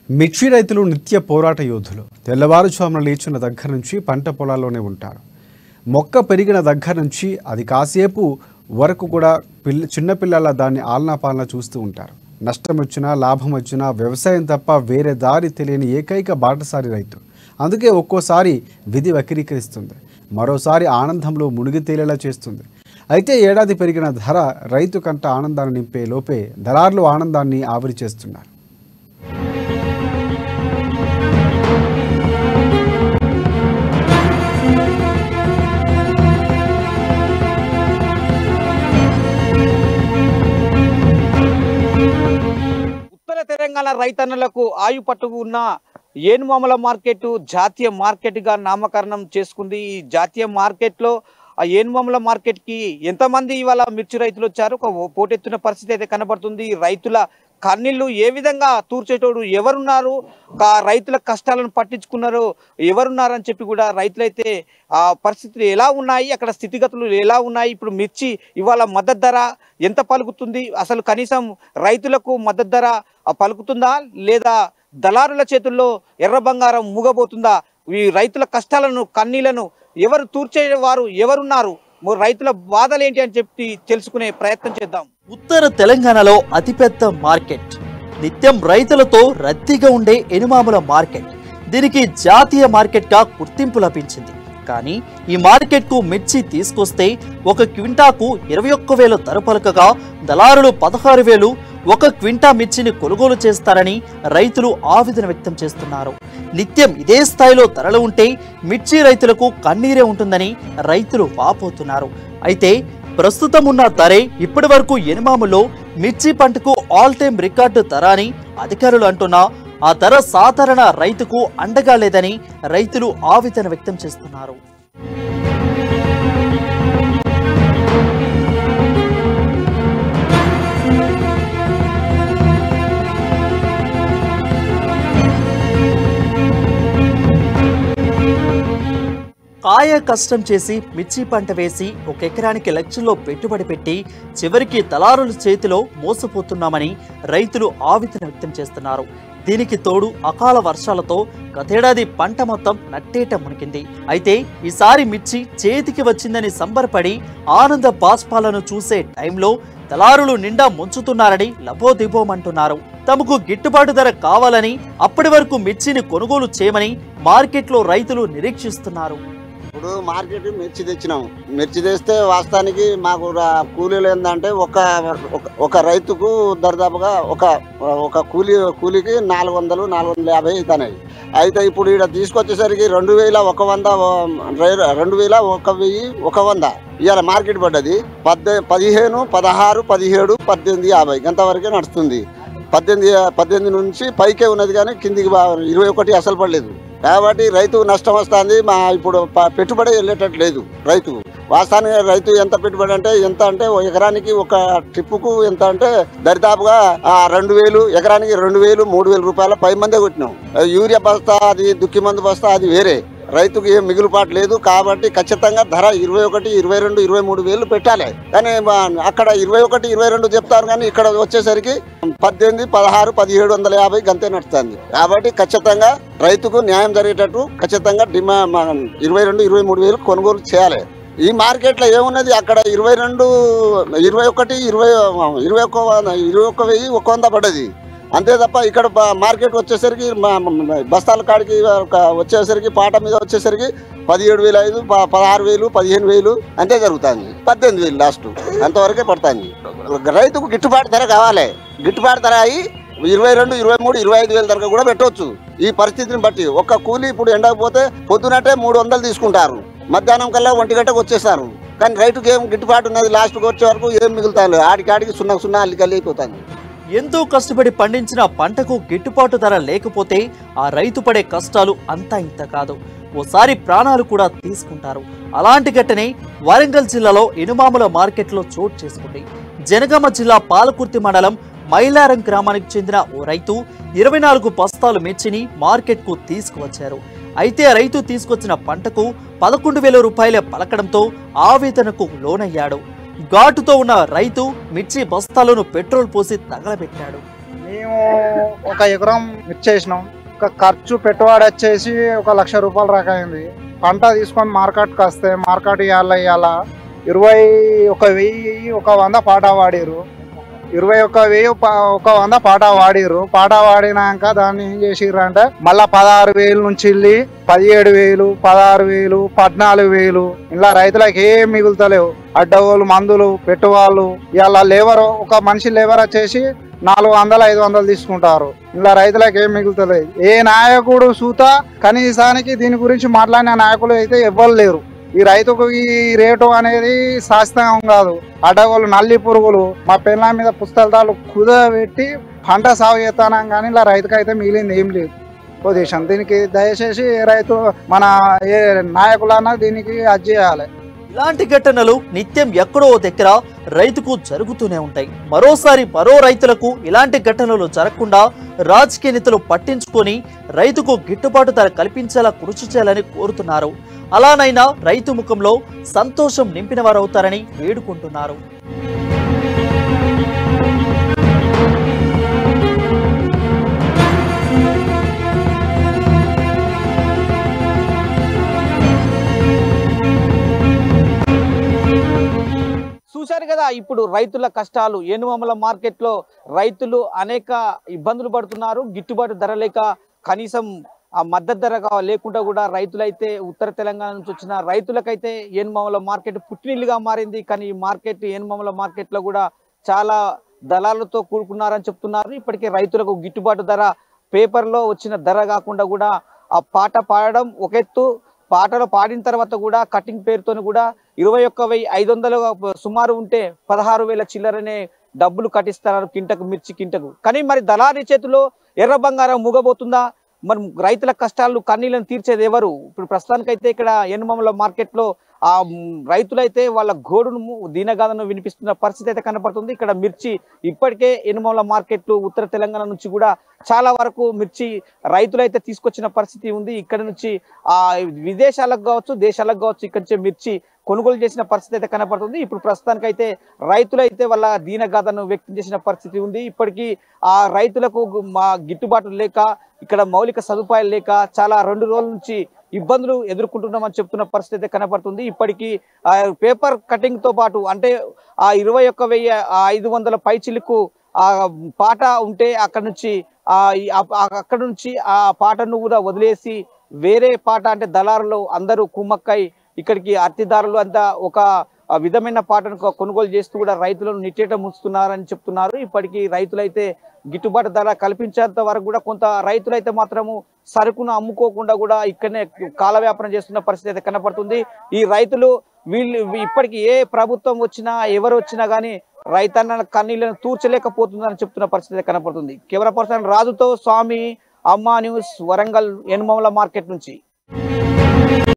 మిర్చి రైతులు నిత్య పోరాట యోధులు. తెల్లవారుజామున లేచిన దగ్గర నుంచి పంట పొలాల్లోనే ఉంటారు. మొక్క పెరిగిన దగ్గర నుంచి అది కాసేపు వరకు కూడా చిన్నపిల్లల దాన్ని ఆలనా పాలన చూస్తూ ఉంటారు. నష్టం వచ్చినా లాభం వచ్చినా వ్యవసాయం తప్ప వేరే దారి తెలియని ఏకైక బాటసారి రైతు. అందుకే ఒక్కోసారి విధి వక్రీకరిస్తుంది, మరోసారి ఆనందంలో మునిగి తేలేలా చేస్తుంది. అయితే ఏడాది పెరిగిన ధర రైతు కంట ఆనందాన్ని నింపే లోపే దళారులు ఆనందాన్ని ఆవిరి చేస్తున్నారు. ఉత్తర తెలంగాణ రైతన్నలకు ఆయుపట్టుకు ఉన్న ఏనుమామల మార్కెట్ జాతీయ మార్కెట్గా నామకరణం చేసుకుంది. ఈ జాతీయ మార్కెట్లో ఆ ఏనుమామల మార్కెట్కి ఎంతమంది ఇవాళ మిర్చి రైతులు వచ్చారు, ఒక పోటెత్తున పరిస్థితి అయితే కనబడుతుంది. రైతుల కన్నీళ్లు ఏ విధంగా తూర్చేటోడు ఎవరున్నారు, రైతుల కష్టాలను పట్టించుకున్నారు ఎవరున్నారని చెప్పి కూడా రైతులైతే ఆ పరిస్థితులు ఎలా ఉన్నాయి, అక్కడ స్థితిగతులు ఎలా ఉన్నాయి, ఇప్పుడు మిర్చి ఇవాళ మద్దతు ధర ఎంత పలుకుతుంది, అసలు కనీసం రైతులకు మద్దతు ధర పలుకుతుందా లేదా దళారుల చేతుల్లో ఎర్ర బంగారం మూగబోతుందా, ఈ రైతుల కష్టాలను కన్నీళ్లను ఎవరు తూర్చేవారు ఎవరున్నారు, రైతుల బాధలు ఏంటి అని చెప్పి తెలుసుకునే ప్రయత్నం చేద్దాం. ఉత్తర తెలంగాణలో అతిపెద్ద మార్కెట్, నిత్యం రైతులతో రద్దీగా ఉండే ఎనుమాముల మార్కెట్. దీనికి జాతీయ మార్కెట్గా గుర్తింపు లభించింది. కానీ ఈ మార్కెట్కు మిర్చి తీసుకొస్తే ఒక క్వింటాకు 21,000 ధర పలకగా దళారులు 16,000 ఒక క్వింటా మిర్చిని కొనుగోలు చేస్తారని రైతులు ఆవేదన వ్యక్తం చేస్తున్నారు. నిత్యం ఇదే స్థాయిలో ధరలు ఉంటే మిర్చి రైతులకు కన్నీరే ఉంటుందని రైతులు వాపోతున్నారు. అయితే ప్రస్తుతం ఉన్న ధరే ఇప్పటి వరకు ఎనుమాములో మిర్చి పంటకు ఆల్ టైమ్ రికార్డు ధర అని అధికారులు అంటున్నా ఆ ధర సాధారణ రైతుకు అండగా లేదని రైతులు ఆవేదన వ్యక్తం చేస్తున్నారు. కాయ కష్టం చేసి మిర్చి పంట వేసి ఒక ఎకరానికి లక్షల్లో పెట్టుబడి పెట్టి చివరికి దళారుల చేతిలో మోసపోతున్నామని రైతులు ఆవేదన వ్యక్తం చేస్తున్నారు. దీనికి తోడు అకాల వర్షాలతో గతేడాది పంట మొత్తం నట్టేట మునిగింది. అయితే ఈసారి మిర్చి చేతికి వచ్చిందని సంబరపడి ఆనంద బాష్పాలను చూసే టైంలో దళారులు నిండా ముంచుతున్నారని లబోదిబోమంటున్నారు. తమకు గిట్టుబాటు ధర కావాలని అప్పటి వరకు మిర్చిని కొనుగోలు చేయమని మార్కెట్లో రైతులు నిరీక్షిస్తున్నారు. ఇప్పుడు మార్కెట్ మిర్చి తెచ్చినాము. మిర్చి తెస్తే వాస్తవానికి మాకు కూలీలు ఏంటంటే ఒక రైతుకు దరిదాపుగా ఒక కూలీకి 400-450 అవుతున్నాయి. అయితే ఇప్పుడు ఇక్కడ తీసుకొచ్చేసరికి 2,100 2,100 ఇవాళ మార్కెట్ పడ్డది 15, 16, 17, 18, 50 గంతవరకే నడుస్తుంది. 18 నుంచి పైకే ఉన్నది కానీ కిందికి 21 అసలు పడలేదు. కాబట్టి రైతు నష్టం వస్తుంది. ఇప్పుడు పెట్టుబడి వెళ్ళేటట్టు లేదు రైతు. వాస్తవానికి రైతు ఎంత పెట్టుబడి అంటే ఎంత అంటే ఎకరానికి ఒక ట్రిప్పుకు ఎంత అంటే దరిదాపుగా 2,000 ఎకరానికి 2,000, 3,000 రూపాయల పై మందే కొట్టినాం. యూరియా బస్తా అది దుక్కి మందు బస్తా అది వేరే, రైతుకు ఏం మిగులుపాటు లేదు. కాబట్టి ఖచ్చితంగా ధర 21, 22, 23 వేలు పెట్టాలి. కానీ అక్కడ 21, 22 చెప్తారు కానీ ఇక్కడ వచ్చేసరికి 18, 16, 1750 గంతే నడుస్తుంది. కాబట్టి ఖచ్చితంగా రైతుకు న్యాయం జరిగేటట్టు ఖచ్చితంగా 22, 23 వేలు కొనుగోలు చేయాలి. ఈ మార్కెట్లో ఏమున్నది అక్కడ 22, 21, 21,100 పడ్డది అంతే తప్ప ఇక్కడ మార్కెట్ వచ్చేసరికి బస్తాల కాడికి వచ్చేసరికి పాట మీద వచ్చేసరికి 17,500, 16,000, 15,000 అంతే జరుగుతుంది. 18,000 లాస్ట్ అంతవరకే పడుతుంది. రైతుకు గిట్టుబాటు ధర కావాలి. గిట్టుబాటు ధర అయ్యి 22, 23, 25,000 ధర కూడా పెట్టవచ్చు. ఈ పరిస్థితిని బట్టి ఒక్క కూలీ ఇప్పుడు ఎండకపోతే పొద్దునట్టే 300 తీసుకుంటారు, మధ్యాహ్నం కల్లా 1 గంటకు వచ్చేస్తారు. కానీ రైతుకు ఏం గిట్టుబాటు ఉన్నది, లాస్ట్కి వచ్చే వరకు ఏం మిగులుతాను, ఆడికి 0 అల్లికల్లి అయిపోతుంది. ఎంతో కష్టపడి పండించిన పంటకు గిట్టుబాటు ధర లేకపోతే ఆ రైతు పడే కష్టాలు అంతా ఇంత కాదు, ఓసారి ప్రాణాలు కూడా తీసుకుంటారు. అలాంటి ఘటనే వరంగల్ జిల్లాలో ఎనుమాముల మార్కెట్లో చోటు చేసుకుంది. జనగామ జిల్లా పాలకుర్తి మండలం మైలారం గ్రామానికి చెందిన ఓ రైతు 24 బస్తాలు మిర్చిని మార్కెట్కు తీసుకువచ్చారు. అయితే రైతు తీసుకొచ్చిన పంటకు 11,000 రూపాయల పలకడంతో ఆవేదనకు లోనయ్యాడు. ఘాటుతో ఉన్న రైతు మిర్చి బస్తాలను పెట్రోల్ పోసి తగలబెట్టాడు. మేము 1 ఎకరం మిర్చి వేసినాం. ఒక ఖర్చు పెట్టుబడి వచ్చేసి 1 లక్ష రూపాయల రకమైంది. పంట తీసుకొని మార్కెట్కి వస్తే మార్కెట్ ఇవాళ 21,000 100 పాట వాడిరు. 21,000 100 పాట వాడినాక దాన్ని ఏం చేసిర్రు అంటే మళ్ళా 16,000 నుంచి వెళ్ళి 17,000 16,000 14,000 ఇలా రైతులకు ఏం మిగులుతలేవు. అడ్డగోలు మందులు పెట్టువాళ్ళు ఇవాళ లేబర్ ఒక మనిషి లేబర్ వచ్చేసి 400 500 తీసుకుంటారు. ఇలా రైతులకు ఏం మిగులుతలేదు. ఏ నాయకుడు సూత కనీసానికి దీని గురించి మాట్లాడిన నాయకులు అయితే ఎవ్వరు లేరు. ఈ రైతుకు ఈ రేటు అనేది శాస్త్రం కాదు. అడ్డగోలు నల్లి పురుగులు మా పెళ్ళ మీద పుస్తకాలు కుదబెట్టి పంట సాగు చేస్తానం కానీ ఇలా రైతుకు అయితే మిగిలింది ఏం లేదు పొజిషన్. దీనికి దయచేసి రైతు మన ఏ నాయకులన్నా దీనికి అది చేయాలి. ఇలాంటి ఘటనలు నిత్యం ఎక్కడో దగ్గర రైతుకు జరుగుతూనే ఉంటాయి. మరోసారి మరో రైతులకు ఇలాంటి ఘటనలు జరగకుండా రాజకీయ నేతలు పట్టించుకొని రైతుకు గిట్టుబాటు ధర కల్పించేలా కృషి చేయాలని కోరుతున్నారు. అలానైనా రైతు ముఖంలో సంతోషం నింపిన వారవుతారని వేడుకుంటున్నారు. చూశారు కదా ఇప్పుడు రైతుల కష్టాలు. ఏనుమల మార్కెట్లో రైతులు అనేక ఇబ్బందులు పడుతున్నారు. గిట్టుబాటు ధర లేక కనీసం ఆ మద్దతు ధర లేకుండా కూడా రైతులైతే ఉత్తర తెలంగాణ నుంచి వచ్చిన రైతులకైతే ఏనుమల మార్కెట్ పుట్టినిల్లుగా మారింది. కానీ ఈ మార్కెట్ ఏనుమల మార్కెట్లో కూడా చాలా దళాలతో కూడుకున్నారని చెప్తున్నారు. ఇప్పటికే రైతులకు గిట్టుబాటు ధర పేపర్లో వచ్చిన ధర కాకుండా కూడా ఆ పాట పాడడం ఒక ఎత్తు, పాటలు పాడిన తర్వాత కూడా కటింగ్ పేరుతో కూడా 21,500 సుమారు ఉంటే 16,000 చిల్లరనే డబ్బులు కట్టిస్తున్నారు కింటకు, మిర్చి కింటకు. కానీ మరి దళారీ చేతిలో ఎర్ర బంగారం మూగబోతుందా? మరి రైతుల కష్టాలు కన్నీళ్ళని తీర్చేది ఎవరు? ఇప్పుడు ప్రస్తుతానికైతే ఇక్కడ ఏనుమల మార్కెట్లో ఆ రైతులైతే వాళ్ళ గోడును దీనగాథను వినిపిస్తున్న పరిస్థితి అయితే కనపడుతుంది. ఇక్కడ మిర్చి ఇప్పటికే ఏనుమల మార్కెట్లు ఉత్తర తెలంగాణ నుంచి కూడా చాలా వరకు మిర్చి రైతులైతే తీసుకొచ్చిన పరిస్థితి ఉంది. ఇక్కడ నుంచి ఆ విదేశాలకు కావచ్చు దేశాలకు కావచ్చు ఇక్కడ నుంచి మిర్చి కొనుగోలు చేసిన పరిస్థితి అయితే కనపడుతుంది. ఇప్పుడు ప్రస్తుతానికైతే రైతులైతే వాళ్ళ దీనగాథను వ్యక్తం చేసిన పరిస్థితి ఉంది. ఇప్పటికీ ఆ రైతులకు మా గిట్టుబాటు లేక ఇక్కడ మౌలిక సదుపాయాలు లేక చాలా 2 రోజుల నుంచి ఇబ్బందులు ఎదుర్కొంటున్నామని చెప్తున్న పరిస్థితి అయితే కనపడుతుంది. ఇప్పటికీ పేపర్ కటింగ్ తో పాటు అంటే ఆ 21,500 పైచిలకు ఆ పాట ఉంటే అక్కడ నుంచి ఆ పాటను కూడా వదిలేసి వేరే పాట అంటే దళారులు అందరూ కుమ్మక్కై ఇక్కడికి అర్తిదారులు అంతా ఒక విధమైన పాటను కొనుగోలు చేస్తూ కూడా రైతులను నిట్టేట ముంచుతున్నారని చెప్తున్నారు. ఇప్పటికీ రైతులైతే గిట్టుబాటు ధర కల్పించేంత వరకు కూడా కొంత రైతులైతే మాత్రము సరుకును అమ్ముకోకుండా కూడా ఇక్కడనే కాల వ్యాపారం చేస్తున్న పరిస్థితి అయితే కనపడుతుంది. ఈ రైతులు వీళ్ళు ఇప్పటికీ ఏ ప్రభుత్వం వచ్చినా ఎవరు వచ్చినా కానీ రైతన్న కన్నీళ్లను తూర్చలేకపోతుందని చెప్తున్న పరిస్థితి కనపడుతుంది. కెమెరా పర్సన్ రాజుతో స్వామి, అమ్మా న్యూస్, వరంగల్ ఏనుమల మార్కెట్ నుంచి.